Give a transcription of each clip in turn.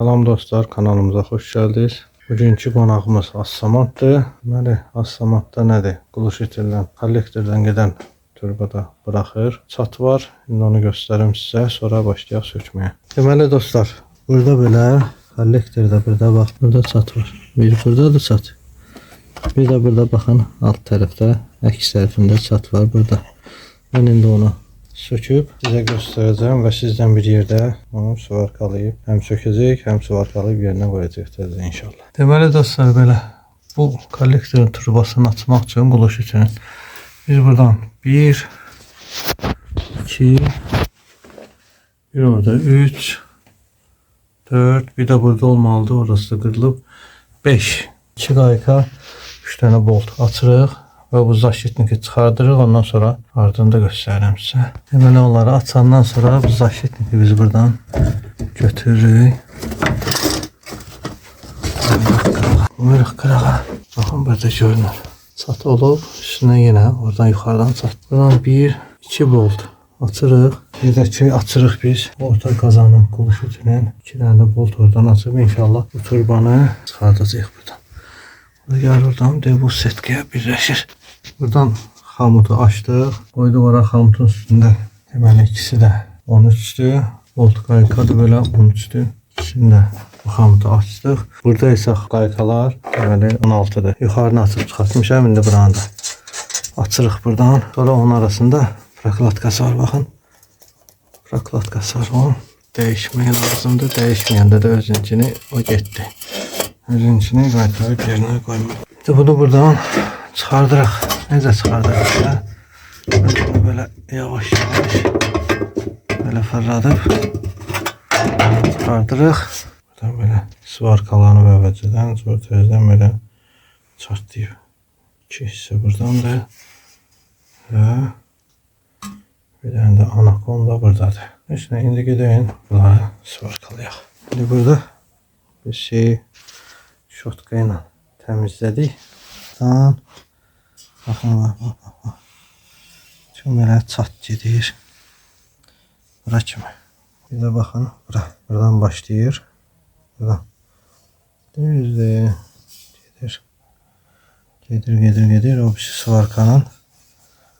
Salam dostlar, kanalımıza xoş gəldiniz. Bugünkü qonağımız Assamatdır. Deməli, Assamatda nədir? Quluşitildən, kollektordan gedən turbada bıraxır. Çat var. İndi onu göstərim sizə, sonra başlayaq sökməyə. Deməli dostlar, burada belə kollektorda burada bax, burada çat var. Bir buradadır çat. Bir də burada baxın, alt tərəfdə, əks tərəfində çat var burada. Mən indi onu söküb sizə göstərəcəm və sizdən bir yerdə onu suvarkalayıb həm sökəcək, həm suvarkalayıb yerinə qoyacaqdır inşallah. Deməli dostlar, belə bu kollektorun turbasını açmaq üçün, quluş üçün biz buradan 1 2 bir orada 3 4 bir də burada olmalıdır, orası da qırılıb 5 2 qayka 3 dənə bolt açırıq və bu zaşitniki çıxardırıq. Ondan sonra ardında göstərirəm sizə. Deməli onları açandan sonra bu zaşitniki biz buradan götürürük. Vururuq qırağa. Baxın burada görünür. Çat olub. Üstünə yenə oradan yuxarıdan çat. Buradan 1-2 bolt açırıq. Bir də ki açırıq biz. Orta qazanın quluşu üçün 2 dənə də bolt oradan açıb inşallah bu turbanı çıxardacağıq buradan. Gəlir oradan bir bu setkaya birləşir. Buradan xamutu açdıq. Qoyduq ora xamutun üstündə. Deməli ikisi də 13'dür. Bolt qaykadır belə 13'dür. İkisini də bu xamutu açdıq. Burada isə qaykalar deməli 16'dır. Yuxarını açıb çıxartmışam. İndi buranı da açırıq buradan. Sonra onun arasında proklatkası var baxın. Proklatkası var. O dəyişmək lazımdır. Dəyişməyəndə də özünkini o getdi. Özünkini qaytarıb yerinə qoymaq. Bunu buradan çıxardırıq. Necə çıxardırıq da? Belə yavaş yavaş belə fırladıb çıxardırıq. Buradan belə svarkalanıb əvvəlcədən, sonra tezdən belə çartlayıb. 2 hissə buradandır. Və bir dənə də anakonda buradadır. Heç nə, indi gedəyin bunları svarkalayaq. İndi burada bir şey şotka ilə təmizlədik. Baxın, bax. Çox belə çat gedir. Bura kimi. Bir də baxın, buradan başlayır. Buradan. Düzdür. Gedir. O bir svarkanın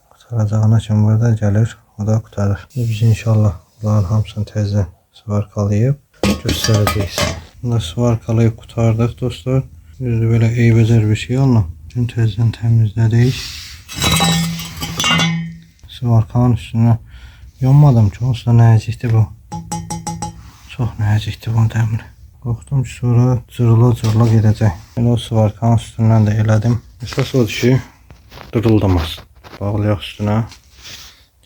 qutaracağına kimi burada gəlir. O da qutarır. Biz inşallah bunların hamısını təzdən svarkalayıb göstərəcəyik. Bunu svarkalayıb qutardıq dostlar. Düzdür, belə eybəcər bir şey olma. Bütün təzdən təmizlədik. Svarkanın üstünə yonmadım ki, olsa nəcikdir bu. Çox nəcikdir bu dəmir. Qorxdum ki, sonra cırıla gedəcək. Elə o svarkanın üstündən də elədim. Əsas odur ki, dırıldamaz. Bağlayaq üstünə.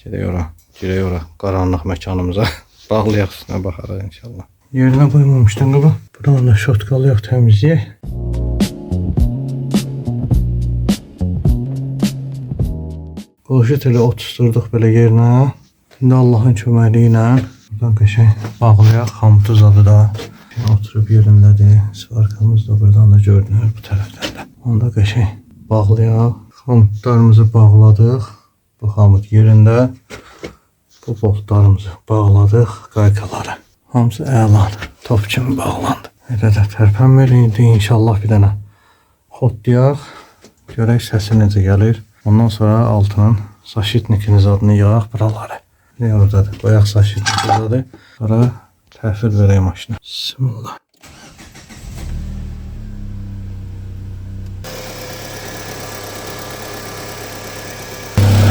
Girək ora qaranlıq məkanımıza. Bağlayaq üstünə, baxarıq inşallah. Yerinə qoymamışdım qaba. Buradan da şotkalayaq, təmizləyək. Quluşit elə oturdurduq belə yerinə. İndi Allahın köməkliyi ilə buradan qəşəng bağlayaq. Xamutu zadı da oturub yerindədir. Svarkamız da buradan da görünür bu tərəfdən də. Onu da qəşəng bağlayaq. Xamutlarımızı bağladıq. Bu xamut yerində. Bu boltlarımızı bağladıq. Qaykaları. Hamısı əladır. Top kimi bağlandı. Elə də tərpənmir. İnşallah bir dənə xotlayaq. Görək səsi necə gəlir. Ondan sonra altının zaşitnikiniz adını yağaq buraları. Ne oradadır? Qoyaq zaşitnik oradadır. Sonra təhvil verək maşına. Bismillah.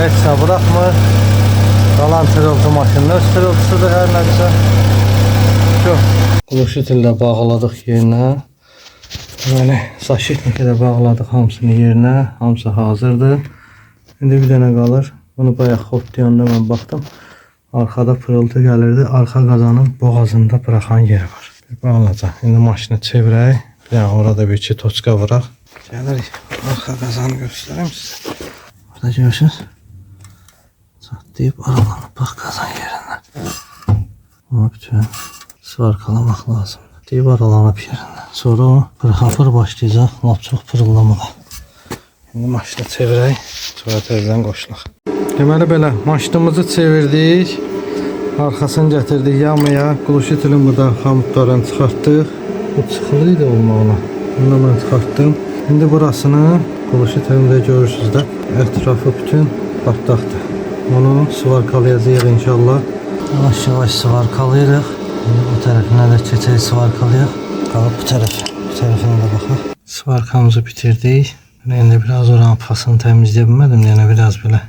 Heç nə bıraxmır. Qalan tırıltı maşının öz tırıltısıdır hər nədirsə. Quluşit ilə bağladıq yerinə. Deməli, zaşitniki də bağladıq hamısını yerinə. Hamısı hazırdır. İndi bir dənə qalır. Bunu bayaq xotlayanda mən baxdım. Arxada pırıltı gəlirdi. Arxa qazanın boğazında bıraxan yeri var. Bir bağlayacaq. İndi maşını çevirək. Bir dənə orada bir iki toçka vuraq. Gəlirik. Arxa qazanı göstərəm sizə. Burada görürsünüz. Çatlayıb aralanıb bax qazan yerindən. Onu bütün svarkalamaq lazımdır. Deyib aralanıb yerindən. Sonra o pırxafır başlayacaq. Lap çox pırıllamağa. Şimdi maşını çevirək. Sonra tezdən qoşulaq. Deməli belə maşınımızı çevirdik. Arkasını getirdik yamaya. Quluşitilin burada xamutlarını çıxartdıq. Bu çıxılıydı olmağına. Bunu mən çıxartdım. İndi burasını quluşitilində görürsünüz də. Ətrafı bütün patlaqdır. Onu sıvarkalayacağıq inşallah. Yavaş yavaş sıvarkalayırıq. İndi bu tərəfinə də keçək sıvarkalayaq. Qalıb bu tərəfə. Bu tərəfinə də baxaq. Sıvarkamızı bitirdik. İndi biraz oranın pasını təmizləyə bilmədim. Yəni biraz belə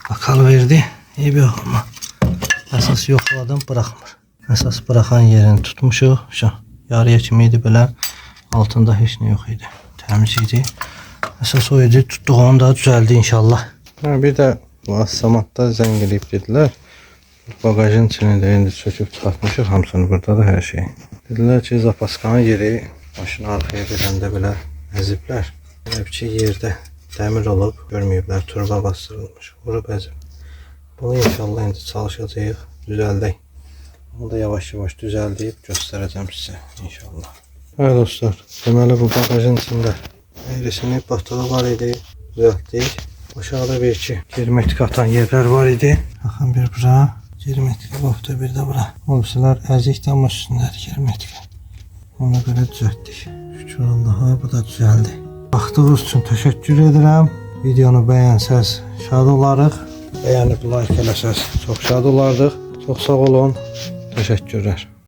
bakal verdi. İyi bir ama əsas yoxladım, bırakmır. Əsas bırakan yerini tutmuşuq. Şu yarıya kimi idi belə. Altında heç nə yox idi. Təmiz idi. Əsas o idi. Tutduq onu da düzəldi inşallah. Bir də bu assamatda zəng edib dedilər. Bagajın içində indi söküb çıxartmışıq hamısını. Burada da hər şey. Dedilər ki, zapaskanın yeri maşını arxaya verəndə belə əziblər. Elə bir ki, yerdə dəmir olub, görməyiblər. Turba bastırılmış. Vurub əzib. Bunu inşallah indi çalışacağıq, düzəldək. Onu da yavaş yavaş düzəldib göstərəcəm sizə inşallah. Evet dostlar, deməli bu bagajın içində eğrisini battığı var idi, düzəltdik. Aşağıda bir iki girmetik atan yerler var idi. Baxın bir bura, girmetik qopdu, bir də bura. Olsalar əzikdə amma üstündədir girmetik. Ona görə düzəltdik. Şükür Allaha, bu da düzəldi. Baxdığınız üçün təşəkkür edirəm. Videonu bəyənsəz şad olarıq. Beğenip like eləsəz çox şad olardıq. Çox sağ olun. Təşəkkürlər.